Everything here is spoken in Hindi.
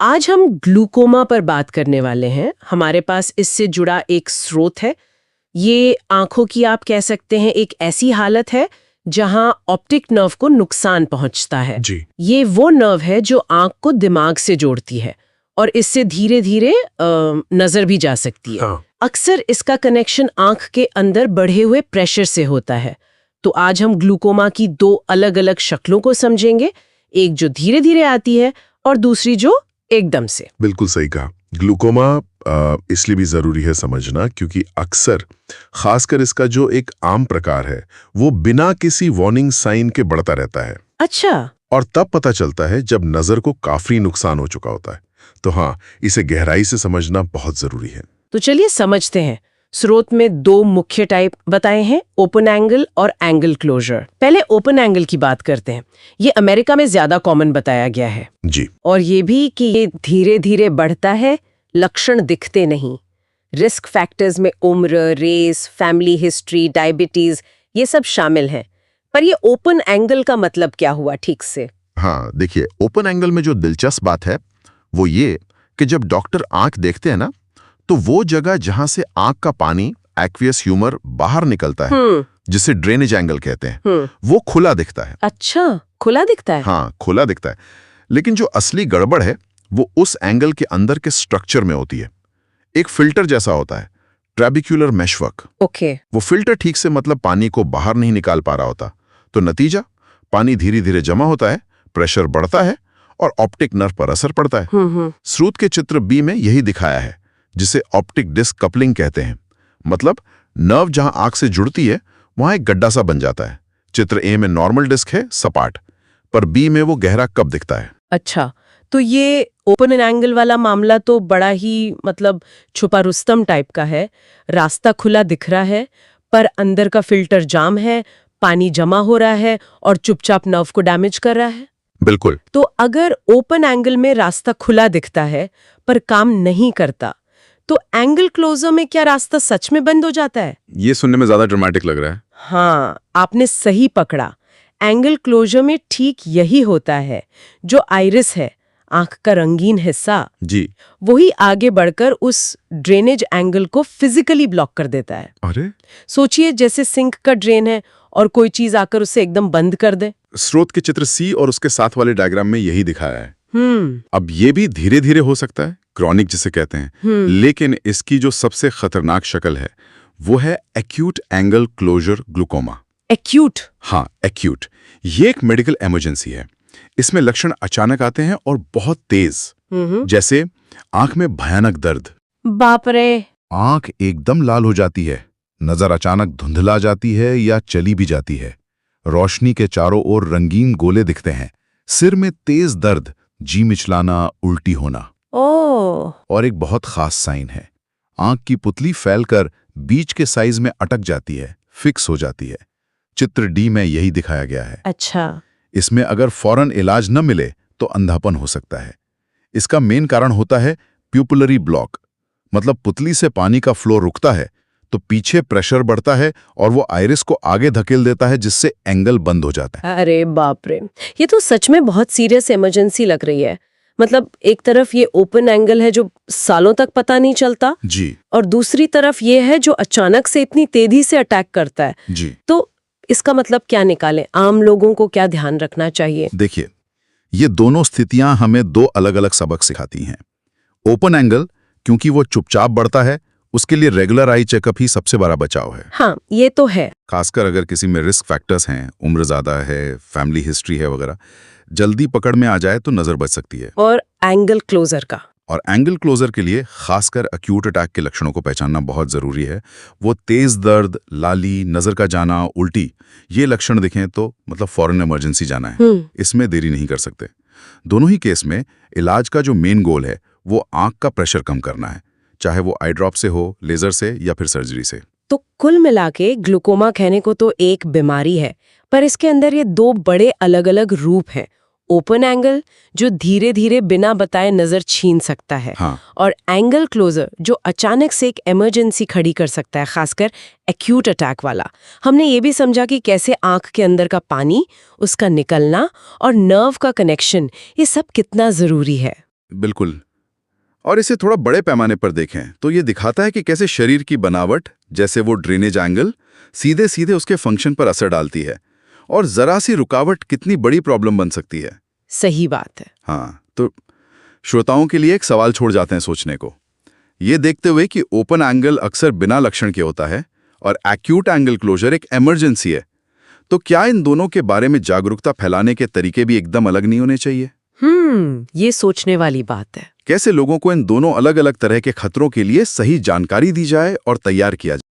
आज हम ग्लूकोमा पर बात करने वाले हैं। हमारे पास इससे जुड़ा एक स्रोत है। ये आंखों की आप कह सकते हैं एक ऐसी हालत है जहां ऑप्टिक नर्व को नुकसान पहुंचता है। जी। ये वो नर्व है जो आंख को दिमाग से जोड़ती है और इससे धीरे धीरे नजर भी जा सकती है। हाँ। अक्सर इसका कनेक्शन आंख के अंदर बढ़े हुए प्रेशर से होता है। तो आज हम ग्लूकोमा की दो अलग अलग शक्लों को समझेंगे, एक जो धीरे धीरे आती है और दूसरी जो एकदम से। बिल्कुल सही कहा। ग्लूकोमा इसलिए भी जरूरी है समझना क्योंकि अक्सर खासकर इसका जो एक आम प्रकार है वो बिना किसी वार्निंग साइन के बढ़ता रहता है। अच्छा। और तब पता चलता है जब नजर को काफी नुकसान हो चुका होता है। तो हाँ, इसे गहराई से समझना बहुत जरूरी है। तो चलिए समझते हैं। स्रोत में दो मुख्य टाइप बताए हैं, ओपन एंगल और एंगल क्लोजर। पहले ओपन एंगल की बात करते हैं। ये अमेरिका में ज्यादा कॉमन बताया गया है। जी। और ये भी कि ये धीरे धीरे बढ़ता है, लक्षण दिखते नहीं। रिस्क फैक्टर्स में उम्र, रेस, फैमिली हिस्ट्री, डायबिटीज ये सब शामिल हैं। पर ये ओपन एंगल का मतलब क्या हुआ ठीक से? हाँ, देखिए, ओपन एंगल में जो दिलचस्प बात है वो ये कि जब डॉक्टर आंख देखते हैं ना, तो वो जगह जहां से आंख का पानी, एक्वियस ह्यूमर बाहर निकलता है, जिसे ड्रेनेज एंगल कहते हैं, वो खुला दिखता है। अच्छा, खुला दिखता है? हाँ, खुला दिखता है। लेकिन जो असली गड़बड़ है वो उस एंगल के अंदर के स्ट्रक्चर में होती है। एक फिल्टर जैसा होता है, ट्रेबिक्युलर मेशवर्क। ओके। वो फिल्टर ठीक से मतलब पानी को बाहर नहीं निकाल पा रहा होता। तो नतीजा, पानी धीरे धीरे जमा होता है, प्रेशर बढ़ता है और ऑप्टिक नर्व पर असर पड़ता है। स्रोत के चित्र बी में यही दिखाया है, जिसे ऑप्टिक डिस्क कपलिंग कहते हैं। मतलब नर्व जहां आंख से जुड़ती है वहां एक गड्ढा सा बन जाता है। चित्र ए में नॉर्मल डिस्क है, सपाट, पर बी में वो गहरा कप दिखता है। अच्छा, तो ये ओपन एंगल वाला मामला तो बड़ा ही छुपा रुस्तम टाइप का है। रास्ता खुला दिख रहा है पर अंदर का फिल्टर जाम है, पानी जमा हो रहा है और चुपचाप नर्व को डैमेज कर रहा है। बिल्कुल। तो अगर ओपन एंगल में रास्ता खुला दिखता है पर काम नहीं करता, तो एंगल क्लोजर में क्या रास्ता सच में बंद हो जाता है? ये सुनने में ज्यादा ड्रामेटिक लग रहा है। हाँ, आपने सही पकड़ा। एंगल क्लोजर में ठीक यही होता है। जो आइरिस है, आंख का रंगीन हिस्सा, जी, वही आगे बढ़कर उस ड्रेनेज एंगल को फिजिकली ब्लॉक कर देता है। अरे, सोचिए जैसे सिंक का ड्रेन है और कोई चीज आकर उसे एकदम बंद कर दे। स्रोत के चित्र सी और उसके साथ वाले डायग्राम में यही दिखाया है। अब ये भी धीरे धीरे हो सकता है, क्रॉनिक जिसे कहते हैं। लेकिन इसकी जो सबसे खतरनाक शक्ल है वो है acute angle closure glaucoma. Acute? हाँ, एक्यूट। ये एक मेडिकल इमरजेंसी है। इसमें लक्षण अचानक आते हैं और बहुत तेज, जैसे आंख में भयानक दर्द। बाप रे! आंख एकदम लाल हो जाती है, नजर अचानक धुंधला जाती है या चली भी जाती है। रोशनी के चारों ओर रंगीन गोले दिखते हैं। सिर में तेज दर्द, जी मिचलाना, उल्टी होना। ओह! और एक बहुत खास साइन है, आंख की पुतली फैलकर बीच के साइज में अटक जाती है, फिक्स हो जाती है। चित्र डी में यही दिखाया गया है। अच्छा। इसमें अगर फौरन इलाज न मिले तो अंधापन हो सकता है। इसका मेन कारण होता है प्यूपिलरी ब्लॉक, मतलब पुतली से पानी का फ्लो रुकता है तो पीछे प्रेशर बढ़ता है और वो आइरिस को आगे धकेल देता है, जिससे एंगल बंद हो जाता है। अरे बाप रे, ये तो सच में बहुत सीरियस इमरजेंसी लग रही है। मतलब एक तरफ ये ओपन एंगल है जो सालों तक पता नहीं चलता जी, और दूसरी तरफ ये है जो अचानक से इतनी तेजी से अटैक करता है। जी। तो इसका मतलब क्या निकालें? आम लोगों को क्या ध्यान रखना चाहिए? देखिए, ये दोनों स्थितियां हमें दो अलग अलग सबक सिखाती हैं। ओपन एंगल, क्योंकि वो चुपचाप बढ़ता है, उसके लिए रेगुलर आई चेकअप ही सबसे बड़ा बचाव है। हाँ, ये तो है। खासकर अगर किसी में रिस्क फैक्टर्स हैं, उम्र ज्यादा है, फैमिली हिस्ट्री है वगैरह, जल्दी पकड़ में आ जाए तो नजर बच सकती है। और एंगल क्लोजर का? और एंगल क्लोजर के लिए खासकर अक्यूट अटैक के लक्षणों को पहचानना बहुत जरूरी है। वो तेज दर्द, लाली, नजर का जाना, उल्टी, ये लक्षण दिखें तो मतलब फौरन इमरजेंसी जाना है। इसमें देरी नहीं कर सकते। दोनों ही केस में इलाज का जो मेन गोल है वो आंख का प्रेशर कम करना है, चाहे वो आई ड्रॉप से हो, लेजर से या फिर सर्जरी से। तो कुल मिला के ग्लूकोमा कहने को तो एक बीमारी है, पर इसके अंदर ये दो बड़े अलग अलग रूप हैं। ओपन एंगल जो धीरे धीरे बिना बताए नजर छीन सकता है, हाँ। और एंगल क्लोजर जो अचानक से एक इमरजेंसी खड़ी कर सकता है, खासकर एक्यूट अटैक वाला। हमने ये भी समझा कि कैसे आंख के अंदर का पानी, उसका निकलना और नर्व का कनेक्शन, ये सब कितना जरूरी है। बिल्कुल। और इसे थोड़ा बड़े पैमाने पर देखें तो ये दिखाता है कि कैसे शरीर की बनावट, जैसे वो ड्रेनेज एंगल, सीधे सीधे उसके फंक्शन पर असर डालती है और जरा सी रुकावट कितनी बड़ी प्रॉब्लम बन सकती है। सही बात है। हाँ, तो श्रोताओं के लिए एक सवाल छोड़ जाते हैं सोचने को। ये देखते हुए कि ओपन एंगल अक्सर बिना लक्षण के होता है और एक्यूट एंगल क्लोजर एक इमरजेंसी है, तो क्या इन दोनों के बारे में जागरूकता फैलाने के तरीके भी एकदम अलग नहीं होने चाहिए? ये सोचने वाली बात है। कैसे लोगों को इन दोनों अलग अलग तरह के खतरों के लिए सही जानकारी दी जाए और तैयार किया जाए?